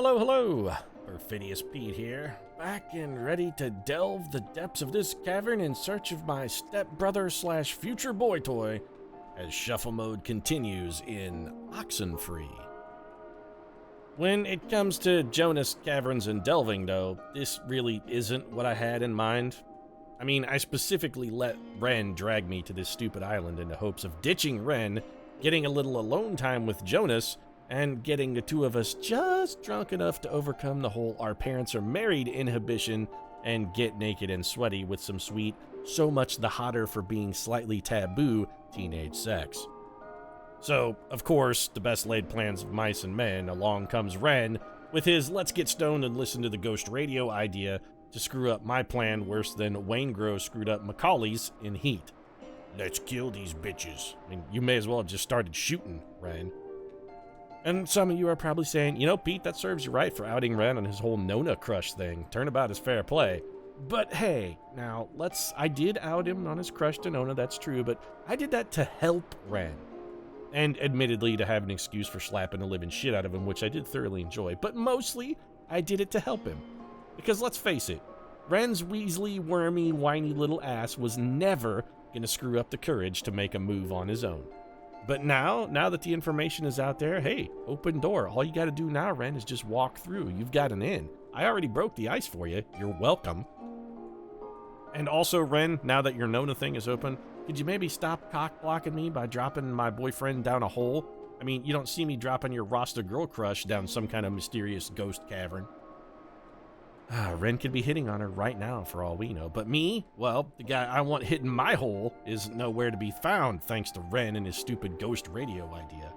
Hello, hello! Perfidious Pete here, back and ready to delve the depths of this cavern in search of my stepbrother slash future boy toy as shuffle mode continues in Oxenfree. When it comes to Jonas caverns and delving though, this really isn't what I had in mind. I mean, I specifically let Ren drag me to this stupid island in the hopes of ditching Ren, getting a little alone time with Jonas, and getting the two of us just drunk enough to overcome the whole our parents are married inhibition and get naked and sweaty with some sweet, so much the hotter for being slightly taboo teenage sex. So, of course, the best laid plans of mice and men, along comes Ren with his let's get stoned and listen to the ghost radio idea to screw up my plan worse than Wayne Grow screwed up Macaulay's in Heat. Let's kill these bitches. I mean, you may as well have just started shooting, Ren. And some of you are probably saying, you know, Pete, that serves you right for outing Ren on his whole Nona crush thing. Turnabout is fair play. But hey, now, I did out him on his crush to Nona, that's true, but I did that to help Ren. And admittedly, to have an excuse for slapping the living shit out of him, which I did thoroughly enjoy. But mostly, I did it to help him. Because let's face it, Ren's weaselly, wormy, whiny little ass was never gonna screw up the courage to make a move on his own. But now that the information is out there, hey, open door. All you gotta do now, Ren, is just walk through. You've got an in. I already broke the ice for you. You're welcome. And also, Ren, now that your Nona thing is open, could you maybe stop cock-blocking me by dropping my boyfriend down a hole? I mean, you don't see me dropping your Rasta girl crush down some kind of mysterious ghost cavern. Ren could be hitting on her right now for all we know. But me, well, the guy I want hitting my hole is nowhere to be found thanks to Ren and his stupid ghost radio idea.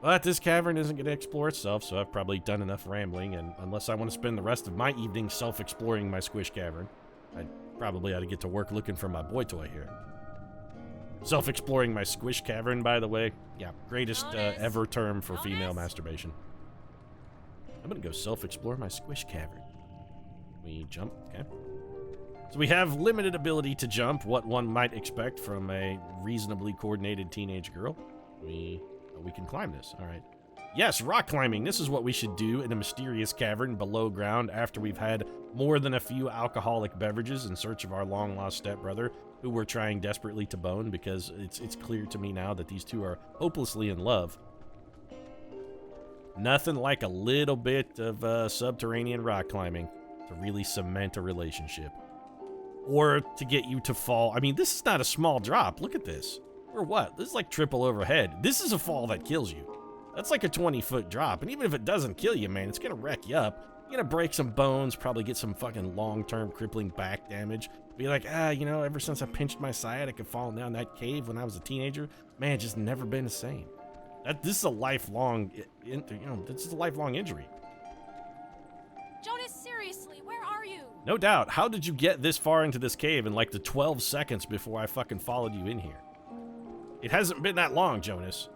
But this cavern isn't going to explore itself, so I've probably done enough rambling, and unless I want to spend the rest of my evening self-exploring my Squish cavern, I probably ought to get to work looking for my boy toy here. Self-exploring my Squish cavern, by the way. Yeah, greatest ever term for female masturbation. I'm going to go self-explore my Squish cavern. We jump, okay. So we have limited ability to jump, what one might expect from a reasonably coordinated teenage girl. We can climb this, all right. Yes, rock climbing, this is what we should do in a mysterious cavern below ground after we've had more than a few alcoholic beverages in search of our long-lost stepbrother, who we're trying desperately to bone because it's clear to me now that these two are hopelessly in love. Nothing like a little bit of subterranean rock climbing to really cement a relationship. Or to get you to fall. I mean, this is not a small drop. Look at this. Or what? This is like triple overhead. This is a fall that kills you. That's like a 20-foot drop. And even if it doesn't kill you, man, it's going to wreck you up. You're going to break some bones, probably get some fucking long-term crippling back damage. Be like, you know, ever since I pinched my sciatic and fallen down that cave when I was a teenager, man, it's just never been the same. This is a lifelong, this is a lifelong injury. Jonas, seriously, where are you? No doubt. How did you get this far into this cave in like the 12 seconds before I fucking followed you in here? It hasn't been that long, Jonas.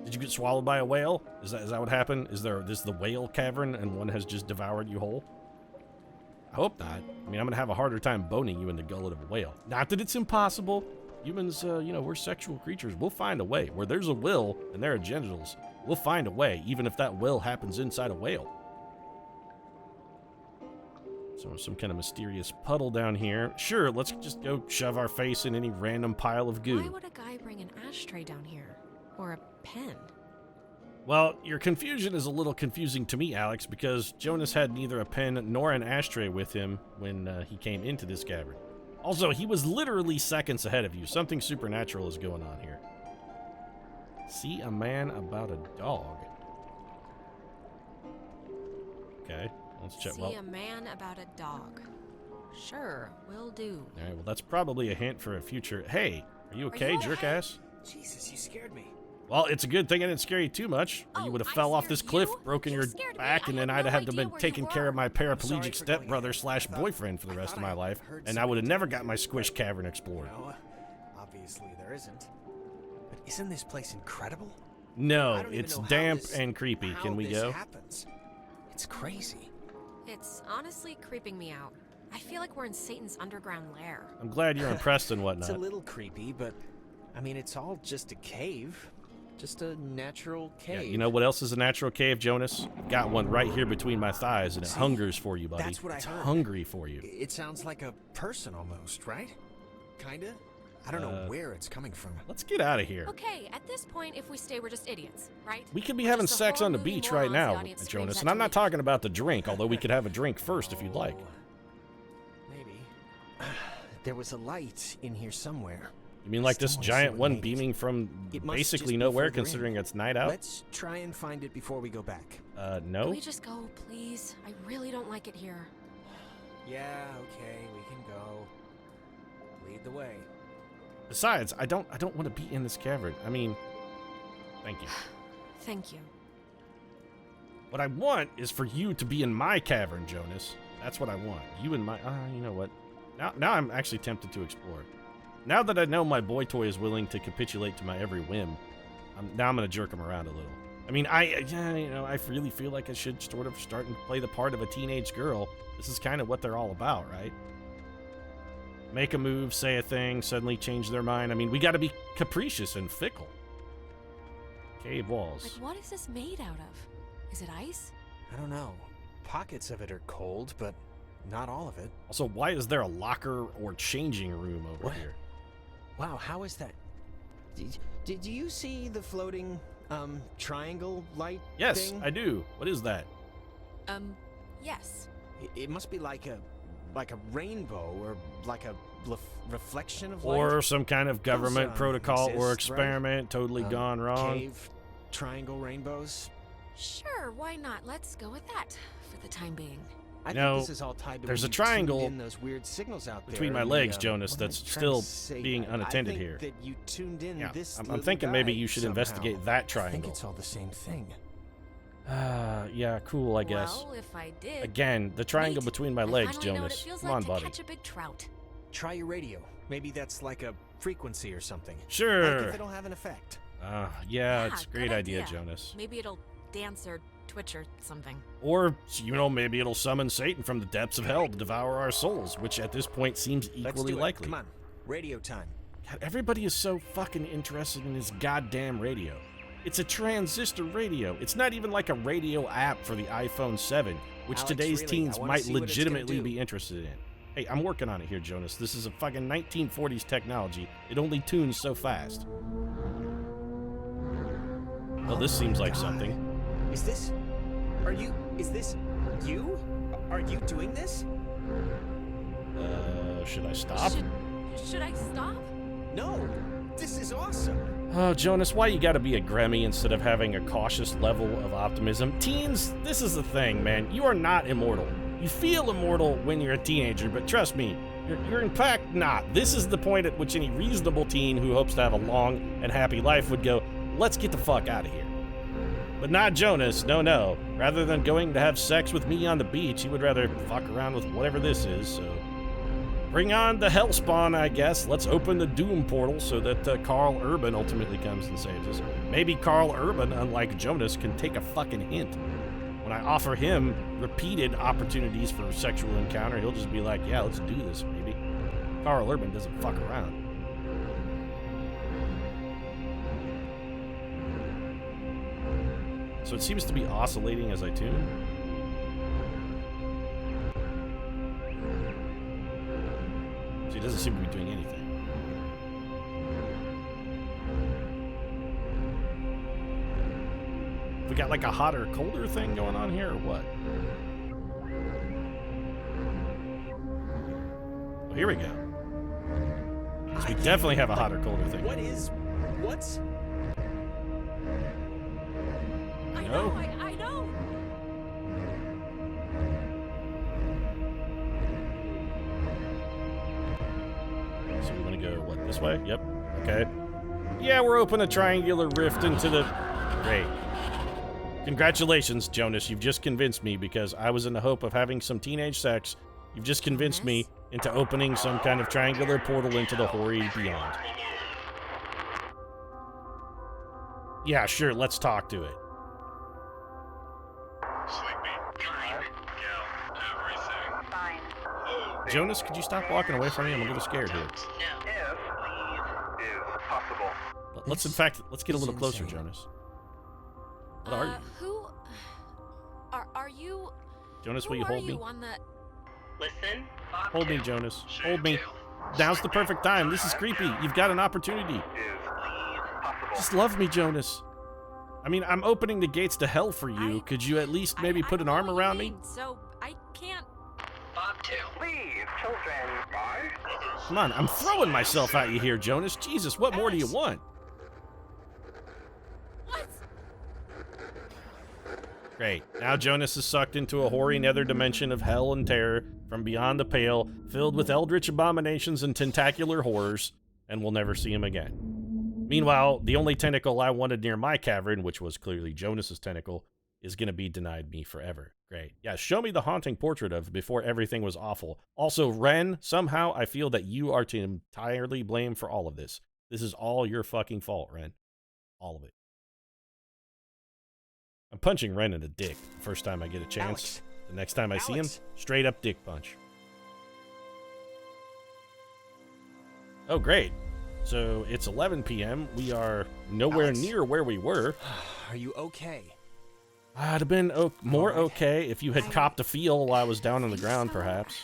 Did you get swallowed by a whale? Is that what happened? Is this the whale cavern and one has just devoured you whole? I hope not. I mean, I'm gonna have a harder time boning you in the gullet of a whale. Not that it's impossible. Humans, we're sexual creatures. We'll find a way. Where there's a will and there are genitals, we'll find a way, even if that will happens inside a whale. So some kind of mysterious puddle down here. Sure, let's just go shove our face in any random pile of goo. Why would a guy bring an ashtray down here? Or a pen? Well, your confusion is a little confusing to me, Alex, because Jonas had neither a pen nor an ashtray with him when he came into this cavern. Also, he was literally seconds ahead of you. Something supernatural is going on here. See a man about a dog. Okay. Let's check. See a man about a dog. Sure, will do. All right, well, that's probably a hint for a future. Hey, are you okay, jerk ass? Jesus, you scared me. Well, it's a good thing I didn't scare you too much, or you would have fell off this cliff, broken your back, and then I'd have had to been taking care of my paraplegic stepbrother slash boyfriend for the rest of my life, and I would have never got my Squish cavern explored. No, obviously there isn't. But isn't this place incredible? No, it's damp and creepy. Can we go? Happens. It's crazy. It's honestly creeping me out. I feel like we're in Satan's underground lair. I'm glad you're impressed and whatnot. It's a little creepy, but I mean, it's all just a cave. Just a natural cave. Yeah, you know what else is a natural cave, Jonas? Got one right here between my thighs, and it hungers for you, buddy. That's what it's I heard. hungry for you. It sounds like a person almost, right? Kinda? I don't know where it's coming from. Let's get out of here. Okay, at this point, if we stay, we're just idiots, right? We could be We're having just a sex horror on the movie beach right morons now, the audience screams Jonas, at and I'm to not leave. talking about the drink, although we could have a drink first if you'd like. Maybe. There was a light in here somewhere. You mean like this Still wanna see giant what one made it. beaming from It must basically just be nowhere, further in. considering it's night out? Let's try and find it before we go back. No. Can we just go, please? I really don't like it here. Yeah, okay, we can go. Lead the way. Besides, I don't want to be in this cavern. I mean, thank you. Thank you. What I want is for you to be in my cavern, Jonas. That's what I want. You and my... you know what? Now I'm actually tempted to explore. Now that I know my boy toy is willing to capitulate to my every whim, now I'm going to jerk him around a little. I mean, I really feel like I should sort of start and play the part of a teenage girl. This is kind of what they're all about, right? Make a move, say a thing, suddenly change their mind. I mean, we got to be capricious and fickle. Cave walls. Like, what is this made out of? Is it ice? I don't know. Pockets of it are cold, but not all of it. Also, why is there a locker or changing room over What? here? Wow, how is that? Did you see the floating triangle light Yes, thing? I do. What is that? Yes. It must be like a rainbow or like a reflection of light. Or some kind of government Those, protocol or exist, right? experiment totally gone wrong. Cave, triangle, rainbows. Sure, why not? Let's go with that for the time being. I No, think this is all tied to there's when a you triangle tuned in those weird signals out between there my in legs, the, Jonas, what am I that's trying still to say? being unattended I think here. that you tuned in Yeah, this I'm little thinking maybe guy you should somehow. investigate that I triangle. think it's all the same thing. Yeah, cool, I guess. Well, if I did. Again, the triangle Neat. between my I legs, finally know what it Jonas. feels Come like on, to buddy. catch a big trout. Try your radio. Maybe that's like a frequency or something. Like Sure. if it'll have an effect. Yeah, it's a good great idea, Jonas. Maybe it'll dance or twitch or something. Or, maybe it'll summon Satan from the depths of hell to devour our souls, which at this point seems Let's equally do it. likely. Come on. Radio time. God, everybody is so fucking interested in this goddamn radio. It's a transistor radio. It's not even like a radio app for the iPhone 7, which Alex, today's really, teens I wanna might see what it's gonna legitimately do. be interested in. Hey, I'm working on it here, Jonas. This is a fucking 1940s technology. It only tunes so fast. Well, this seems like God. something. Is this you? Are you doing this? Should I stop? Should I stop? No. This is awesome. Oh, Jonas, why you gotta be a Grammy instead of having a cautious level of optimism? Teens, this is the thing, man. You are not immortal. You feel immortal when you're a teenager, but trust me, you're in fact not. This is the point at which any reasonable teen who hopes to have a long and happy life would go, let's get the fuck out of here. But not Jonas, no. Rather than going to have sex with me on the beach, he would rather fuck around with whatever this is, so... Bring on the Hellspawn, I guess. Let's open the Doom portal so that Carl Urban ultimately comes and saves us. Maybe Carl Urban, unlike Jonas, can take a fucking hint. When I offer him repeated opportunities for sexual encounter, he'll just be like, yeah, let's do this, baby. Carl Urban doesn't fuck around. So it seems to be oscillating as I tune. So he doesn't seem to be doing anything. We got like a hotter, colder thing going on here, or what? Well, here we go. So we definitely have a hotter, colder thing. What's... I No. know, I know. So we want to go, what, this way? Yep. Okay. Yeah, we're opening a triangular rift into the... Great. Congratulations, Jonas. You've just convinced me because I was in the hope of having some teenage sex. You've just convinced me into opening some kind of triangular portal into the hoary beyond. Yeah, sure, let's talk to it. Jonas, could you stop walking away from me? I'm a little scared here. Let's get a little closer, Jonas. What are you? Who are you? Jonas, will Who you are hold you me? on the... Listen. Hold me, Jonas. Hold me. Now's the perfect time. This is creepy. You've got an opportunity. Just love me, Jonas. I mean, I'm opening the gates to hell for you. Could you at least maybe put an arm around me? So I can't... Bobtail. Please, children. Bye. Come on, I'm throwing myself at you here, Jonas. Jesus, what more do you want? What? Great. Now Jonas is sucked into a hoary nether dimension of hell and terror from beyond the pale, filled with eldritch abominations and tentacular horrors, and we'll never see him again. Meanwhile, the only tentacle I wanted near my cavern, which was clearly Jonas's tentacle, is going to be denied me forever. Great. Yeah, show me the haunting portrait of before everything was awful. Also, Ren, somehow I feel that you are to entirely blame for all of this. This is all your fucking fault, Ren. All of it. I'm punching Ren in the dick the first time I get a chance. Alex. The next time I see him, Alex. straight up dick punch. Oh, great. So it's 11 p.m. We are nowhere Alex. near where we were. Are you okay? I'd have been more Alright. okay if you had copped a feel while I was down on the ground, perhaps.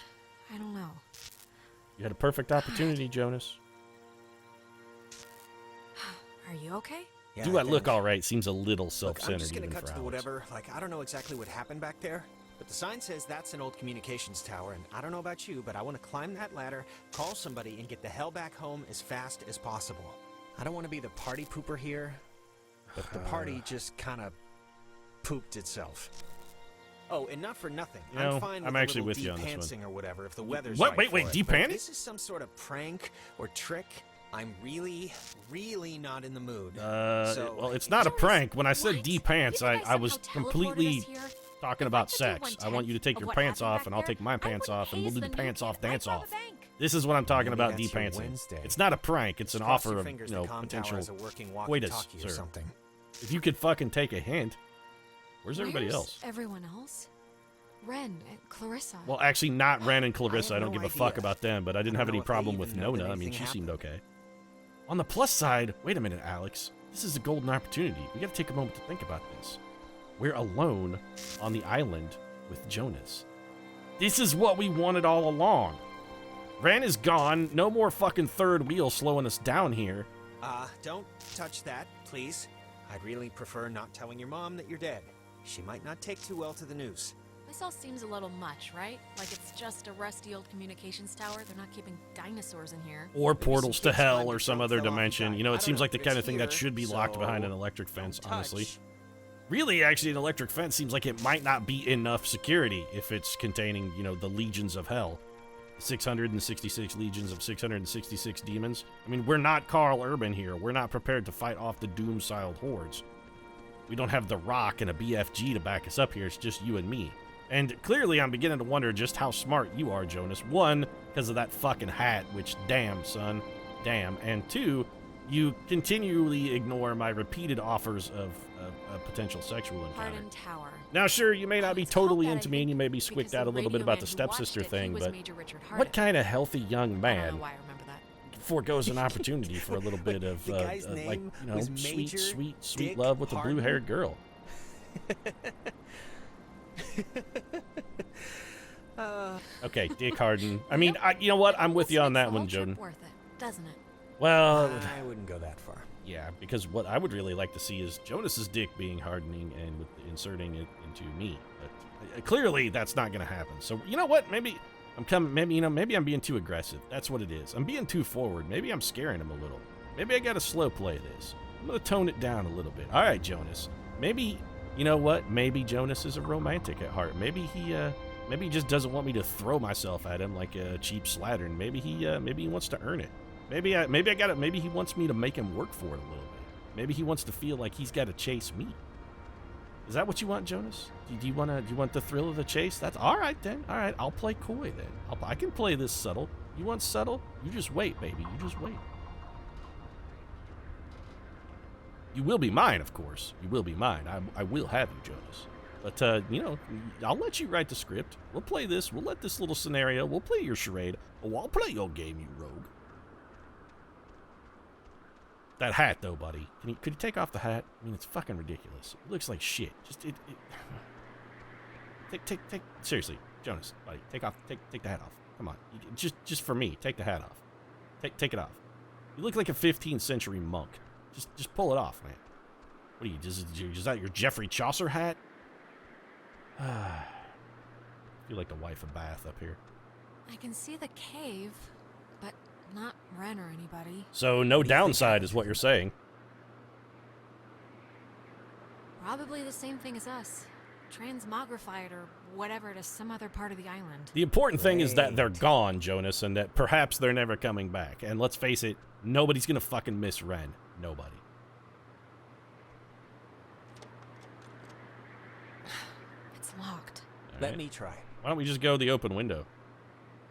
I don't know. You had a perfect opportunity, Jonas. Are you okay? Yeah, Do I think. look all right? Seems a little Look, self-centered I'm just gonna even cut for to the Alex. whatever. Like, I don't know exactly what happened back there, but the sign says that's an old communications tower, and I don't know about you, but I want to climb that ladder, call somebody, and get the hell back home as fast as possible. I don't want to be the party pooper here, but the party just kind of pooped itself. Oh, and not for nothing. You know, I'm fine with I'm a actually little with you on this one. de-pantsing or whatever if the weather's What? right Wait, for it. But de-panting? if this is some sort of prank or trick, I'm really, really not in the mood. Well, it's not a prank. When I said What? D-pants, You think I was somehow teleported completely us here? talking If I about could do sex. I want you to take one-tenth your of pants what off, happened and I'll back take my there, I pants wouldn't off, and we'll haze do the the new pants off kid right dance by the off. bank. This is what I'm talking Maybe about that's your D-pantsing. Wednesday. It's not a prank. It's an Cross offer your of, fingers you know, the comm tower potential has a working coitus, walkie-talkie sir. or something. If you could fucking take a hint. Where's everybody else? Everyone else? Ren and Clarissa. Well, actually, not Ren and Clarissa. I have don't no give a fuck idea. about them, but I didn't I have don't any know if they problem with even know that Nona. I mean, anything she seemed happened. okay. On the plus side, wait a minute, Alex. This is a golden opportunity. We gotta take a moment to think about this. We're alone on the island with Jonas. This is what we wanted all along. Ren is gone. No more fucking third wheel slowing us down here. Don't touch that, please. I'd really prefer not telling your mom that you're dead. She might not take too well to the news. This all seems a little much, right? Like it's just a rusty old communications tower. They're not keeping dinosaurs in here. Or Maybe portals some to kids hell find or your some throat other fell off and dimension. died. You know, I it seems don't like the know, kind but of thing that it's should be here, locked behind an so electric fence, don't honestly. touch. Really, actually, an electric fence seems like it might not be enough security if it's containing, you know, the legions of hell. 666 legions of 666 demons. I mean, we're not Carl Urban here. We're not prepared to fight off the doom-styled hordes. We don't have The Rock and a BFG to back us up here. It's just you and me. And clearly, I'm beginning to wonder just how smart you are, Jonas. One, because of that fucking hat, which, damn, son, damn. And two, you continually ignore my repeated offers of a potential sexual encounter. Hardened Tower. Now, sure, you may not be It's called totally that, into I me, and think, you may be because squicked the out a little bit radio about man the who watched stepsister it, he thing, was but Major Richard what Harden. kind of healthy young I don't man know why I remember that. foregoes an opportunity for a little bit of, The guy's like, name you know, was sweet, Major sweet, sweet Dick love with a Harden? blue-haired girl? Okay, Dick Harden. I mean, you know what? I'm with you on that one, Jordan. Worth it, doesn't it? Well, I wouldn't go that far. yeah, because what I would really like to see is Jonas's dick being hardening and with inserting it into me. But clearly, that's not going to happen. So you know what? Maybe maybe I'm being too aggressive. That's what it is. I'm being too forward. Maybe I'm scaring him a little. Maybe I got to slow play this. I'm going to tone it down a little bit. All right, Jonas. Maybe, you know what? Maybe Jonas is a romantic at heart. Maybe he just doesn't want me to throw myself at him like a cheap slattern. Maybe he wants to earn it. Maybe he wants me to make him work for it a little bit. Maybe he wants to feel like he's got to chase me. Is that what you want, Jonas? Do you want the thrill of the chase? That's all right then. All right, I'll play coy then. I can play this subtle. You want subtle? You just wait, baby. You just wait. You will be mine, of course. You will be mine. I will have you, Jonas. But, you know, I'll let you write the script. We'll play this. We'll let this little scenario. We'll play your charade. Oh, I'll play your game, you rogue. That hat, though, buddy. Could you take off the hat? I mean, it's fucking ridiculous. It looks like shit. Just take. Seriously, Jonas, buddy, take the hat off. Come on, just for me, take the hat off. Take it off. You look like a 15th century monk. Just pull it off, man. What are you? Is that your Geoffrey Chaucer hat? I feel like the wife of Bath up here. I can see the cave, but not Ren or anybody. So no downside is what you're saying. Probably the same thing as us. Transmogrified or whatever to some other part of the island. The important thing is that they're gone, Jonas, and that perhaps they're never coming back. And let's face it, nobody's gonna fucking miss Ren. Nobody. It's locked. All Let right. me try. Why don't we just go the open window?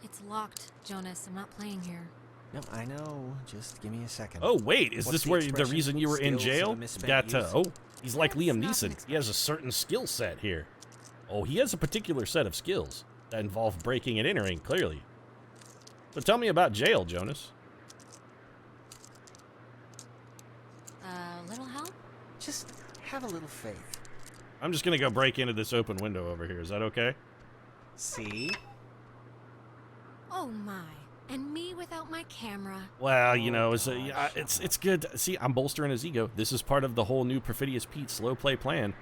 It's locked, Jonas. I'm not playing here. No, I know. Just give me a second. Oh, wait, is What's this the where the expression? reason you were in Skills of jail? a misspent Got youth? oh, he's like That's Liam not an Neeson. He has a certain skill set here. Oh, he has a particular set of skills that involve breaking and entering, clearly. So tell me about jail, Jonas. Little help? Just have a little faith. I'm just gonna go break into this open window over here. Is that okay? See? Oh my. And me without my camera. Well, you know, it's good. See, I'm bolstering his ego. This is part of the whole new Perfidious Pete slow play plan.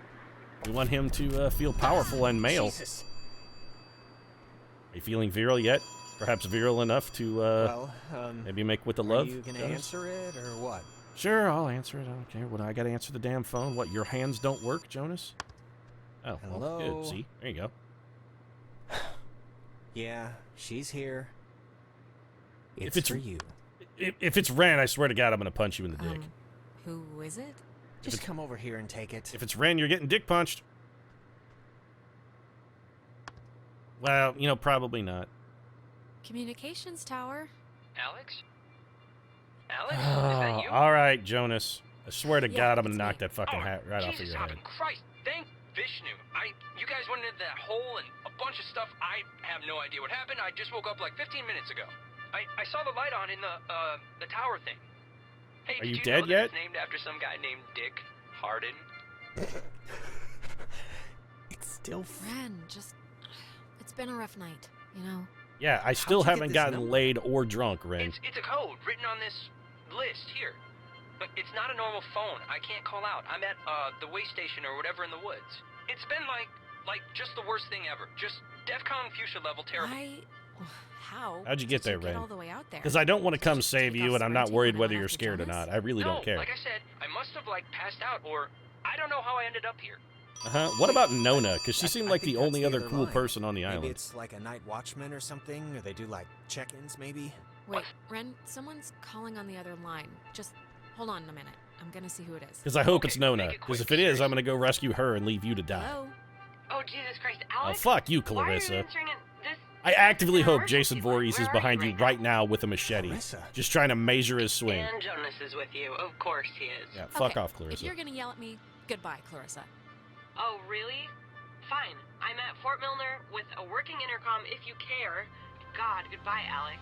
We want him to feel powerful and male. Jesus. Are you feeling virile yet? Perhaps virile enough to maybe make with the love? Are you gonna Jonas? answer it or what? Sure, I'll answer it. I don't care. What, I gotta answer the damn phone? What, your hands don't work, Jonas? Oh, well, Hello? good. See? There you go. Yeah, she's here. If it's for you. If it's Ren, I swear to God, I'm gonna punch you in the dick. Who is it? Just come over here and take it. If it's Ren, you're getting dick punched. Well, you know, probably not. Communications tower. Alex? Alex? Is that you? All right, Jonas. I swear to Yeah, God, I'm gonna it's knock me. that fucking hat right off of Jesus, your head. fucking Christ! Thank Vishnu. You guys went into that hole and a bunch of stuff. I have no idea what happened. I just woke up like 15 minutes ago. I saw the light on in the tower thing. Hey, Are you did dead know that yet? It's named after some guy named Dick Harden. It's still Ren, it's been a rough night, you know? Yeah, I still you get haven't this gotten number? laid or drunk, Ren. It's a code written on this list here. But it's not a normal phone. I can't call out. I'm at the way station or whatever in the woods. It's been like just the worst thing ever. Just DEFCON fuchsia level terrible. How? How'd you get did there, Ren? all the way out there? Because I don't want to come Just save take you, off and I'm not sprinting worried when I whether went you're after scared or Jonas? not. I really No, don't care. like I said, I must have passed out, or I don't know how I ended up here. What about Nona? Because she seemed I like think the that's only the other other cool line. person on the Maybe island. it's like a night watchman or something, or they do like check-ins maybe. Wait, Ren, someone's calling on the other line. Just hold on a minute. I'm gonna see who it is. Because I hope it's Okay, Nona. make it Because quick, if it is, I'm seriously. going to go rescue her and leave you to die. Hello? Oh, Jesus Christ, Oh, Alex? fuck you, Why are you Clarissa. answering it this? I actively this is an hope Jason emergency line. Voorhees is Where are behind you right now? now with a machete. Clarissa. Just trying to measure his swing. And Jonas is with you. Of course he is. Yeah, fuck Okay, off, If Clarissa. you're gonna yell at me, goodbye, Clarissa. Oh, really? Fine. I'm at Fort Milner with a working intercom if you care. God, goodbye, Alex.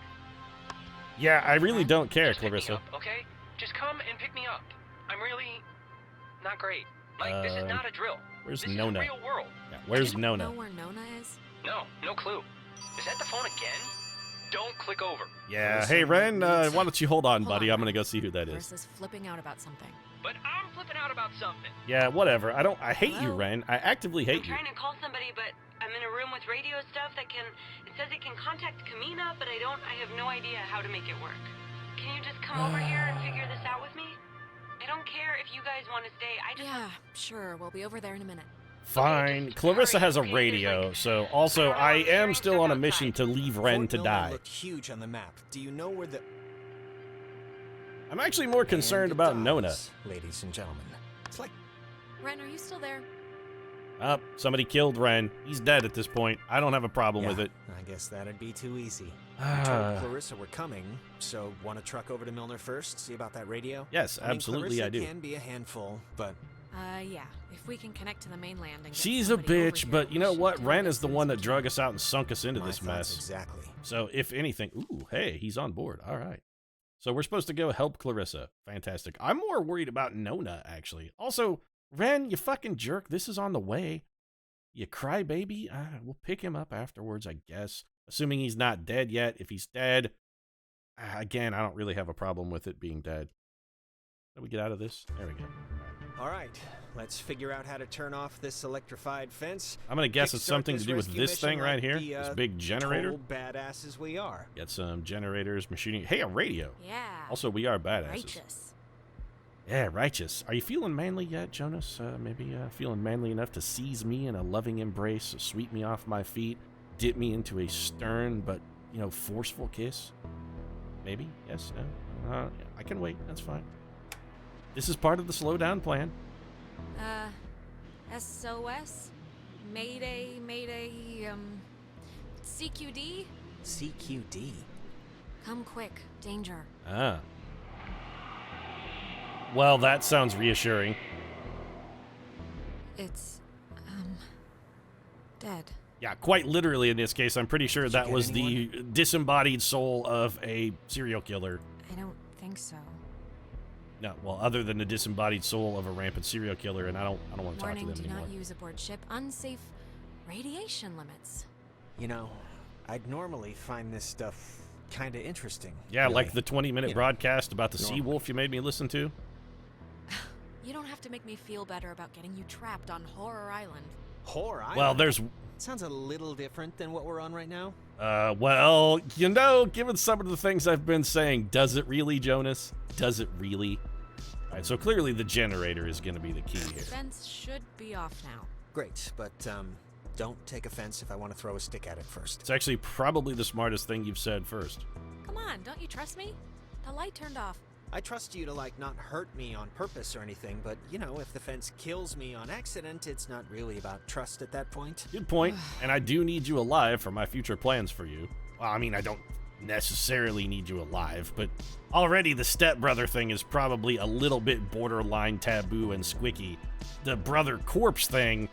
Yeah, I really don't care, Just pick me Clarissa. up, okay? Just come and pick me up. I'm really not great. Like, this is not a drill. Where's This Nona? is real world. Yeah, where's I don't Nona? know where Nona is. No clue. Is that the phone again? Don't click over. Yeah, Clarissa hey, might Ren, need why don't you hold on, Hold buddy? on, I'm going to Ren. go see who that is. Clarissa's flipping out about something. But I'm flipping out about something. Yeah, whatever. I hate you, Hello? Ren. I actively I'm hate you. trying to call somebody, but I'm in a room with radio stuff that can... It says it can contact Kamina, but I have no idea how to make it work. Can you just come over here and figure this out with me? I don't care if you guys want to stay. I just... Yeah, sure. We'll be over there in a minute. Fine. just Clarissa hurry, has a okay? radio, Like, so also I don't know, I I'm am trying still stuff on a mission outside. to leave Ren Fort to Milner die. looked huge on the map. Do you know where the... I'm actually more concerned And it about does, Nona. ladies and gentlemen. It's like... Ren, are you still there? Oh, somebody killed Ren. He's dead at this point. I don't have a problem with Yeah, it. I guess that'd be too easy. I Ah. told Clarissa we're coming, so want to truck over to Milner first, see about that radio? Yes, I mean, absolutely Clarissa I do. can be a handful, but Yeah. If we can connect to the mainland and get She's a somebody over bitch, here, but you we know should what? do Ren it is the as soon one as that we drug can. us out and sunk us into my this thoughts mess. exactly. So if anything, ooh, hey, he's on board. All right. So we're supposed to go help Clarissa. Fantastic. I'm more worried about Nona, actually. Also, Ren, you fucking jerk. This is on the way. You crybaby. We'll pick him up afterwards, I guess. Assuming he's not dead yet. If he's dead, again, I don't really have a problem with it being dead. How do we get out of this? There we go. All right, let's figure out how to turn off this electrified fence. I'm going to guess it's something to do with this thing right here. This big generator. Total badasses we are. Get some generators, machining. Hey, a radio. Yeah. Also, we are badasses. Righteous. Yeah, righteous. Are you feeling manly yet, Jonas? Maybe feeling manly enough to seize me in a loving embrace, sweep me off my feet, dip me into a stern but, forceful kiss? Maybe? Yes? No? I can wait. That's fine. This is part of the slowdown plan. SOS? Mayday, CQD? CQD? Come quick, danger. Ah. Well, that sounds reassuring. It's, dead. Yeah, quite literally in this case. I'm pretty sure that was the disembodied soul of a serial killer. I don't think so. No, well, other than the disembodied soul of a rampant serial killer, and I don't want to talk to them Warning, anymore. do not use aboard ship. Unsafe radiation limits. I'd normally find this stuff kind of interesting. Yeah, really. like the 20-minute broadcast about the sea wolf you made me listen to. You don't have to make me feel better about getting you trapped on Horror Island. Horror Island? Well, there's... Sounds a little different than what we're on right now. Well, given some of the things I've been saying, does it really, Jonas? Does it really? All right, so clearly the generator is going to be the key here. Fence should be off now. Great, but don't take offense if I want to throw a stick at it first. It's actually probably the smartest thing you've said first. Come on, don't you trust me? The light turned off. I trust you to, not hurt me on purpose or anything, but, if the fence kills me on accident, it's not really about trust at that point. Good point, and I do need you alive for my future plans for you. Well, I mean, I don't necessarily need you alive, but already the stepbrother thing is probably a little bit borderline taboo and squicky. The brother corpse thing,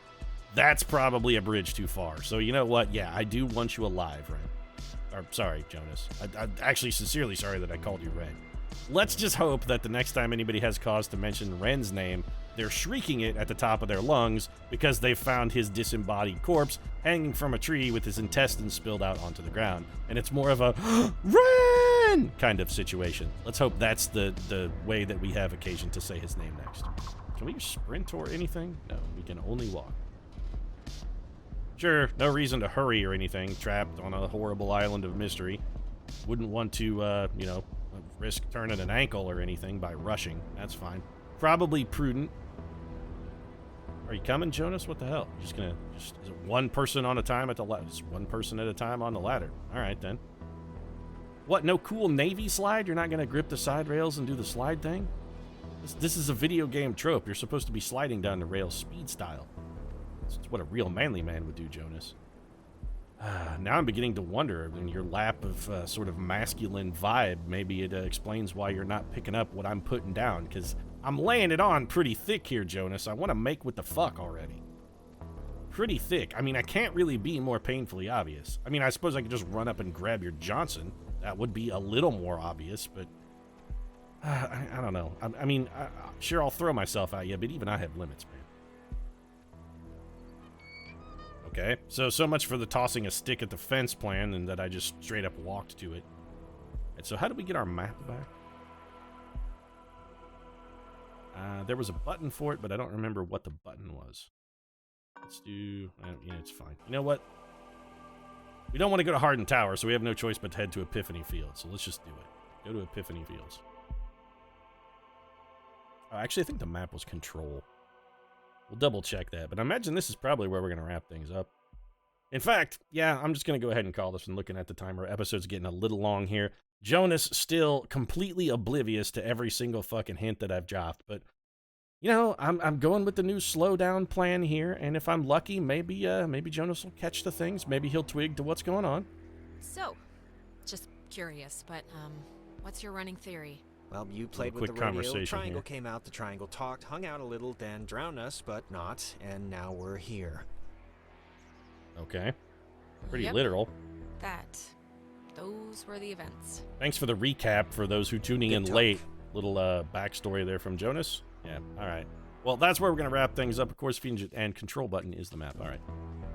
that's probably a bridge too far. So you know what? Yeah, I do want you alive, Ren. Or, sorry, Jonas. I'm actually sincerely sorry that I called you Ren. Let's just hope that the next time anybody has cause to mention Ren's name, they're shrieking it at the top of their lungs because they've found his disembodied corpse hanging from a tree with his intestines spilled out onto the ground. And it's more of a Ren kind of situation. Let's hope that's the way that we have occasion to say his name next. Can we sprint or anything? No, we can only walk. Sure, no reason to hurry or anything, trapped on a horrible island of mystery. Wouldn't want to, risk turning an ankle or anything by rushing. That's fine. Probably prudent. Are you coming, Jonas? What the hell? You're just gonna is it one person on a time at the ladder? Just one person at a time on the ladder. All right then. What? No cool Navy slide? You're not gonna grip the side rails and do the slide thing? This is a video game trope. You're supposed to be sliding down the rails speed style. It's what a real manly man would do, Jonas. Now I'm beginning to wonder, in your lap of sort of masculine vibe, maybe it explains why you're not picking up what I'm putting down, because I'm laying it on pretty thick here, Jonas. I want to make what the fuck already. Pretty thick. I mean, I can't really be more painfully obvious. I mean, I suppose I could just run up and grab your Johnson. That would be a little more obvious, but I don't know. I mean, sure, I'll throw myself at you, but even I have limits, man. Okay, so much for the tossing a stick at the fence plan and that I just straight up walked to it. And so how do we get our map back? There was a button for it, but I don't remember what the button was. Let's do... it's fine. You know what? We don't want to go to Hardin Tower, so we have no choice but to head to Epiphany Fields. So let's just do it. Go to Epiphany Fields. Actually, I think the map was Control. We'll double check that, but I imagine this is probably where we're going to wrap things up. In fact, yeah, I'm just going to go ahead and call this one. Looking at the timer, episode's getting a little long here. Jonas still completely oblivious to every single fucking hint that I've dropped, but I'm going with the new slowdown plan here, and if I'm lucky, maybe Jonas will catch the things. Maybe he'll twig to what's going on. So, just curious, but what's your running theory? Well, you played with the radio, Triangle came out, the Triangle talked, hung out a little, then drowned us, but not, and now we're here. Okay. Pretty literal. That those were the events. Thanks for the recap for those who tuning in Good late. Little backstory there from Jonas. Yeah, all right. Well, that's where we're going to wrap things up. Of course, and control button is the map. All right.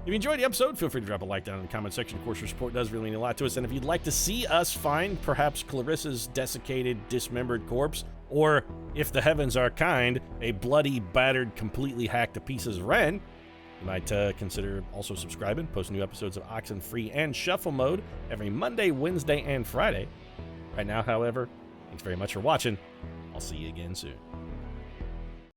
If you enjoyed the episode, feel free to drop a like down in the comment section. Of course, your support does really mean a lot to us. And if you'd like to see us find perhaps Clarissa's desiccated, dismembered corpse, or if the heavens are kind, a bloody, battered, completely hacked to pieces wren, you might consider also subscribing. Post new episodes of Oxenfree and Shuffle Mode every Monday, Wednesday, and Friday. Right now, however, thanks very much for watching. I'll see you again soon.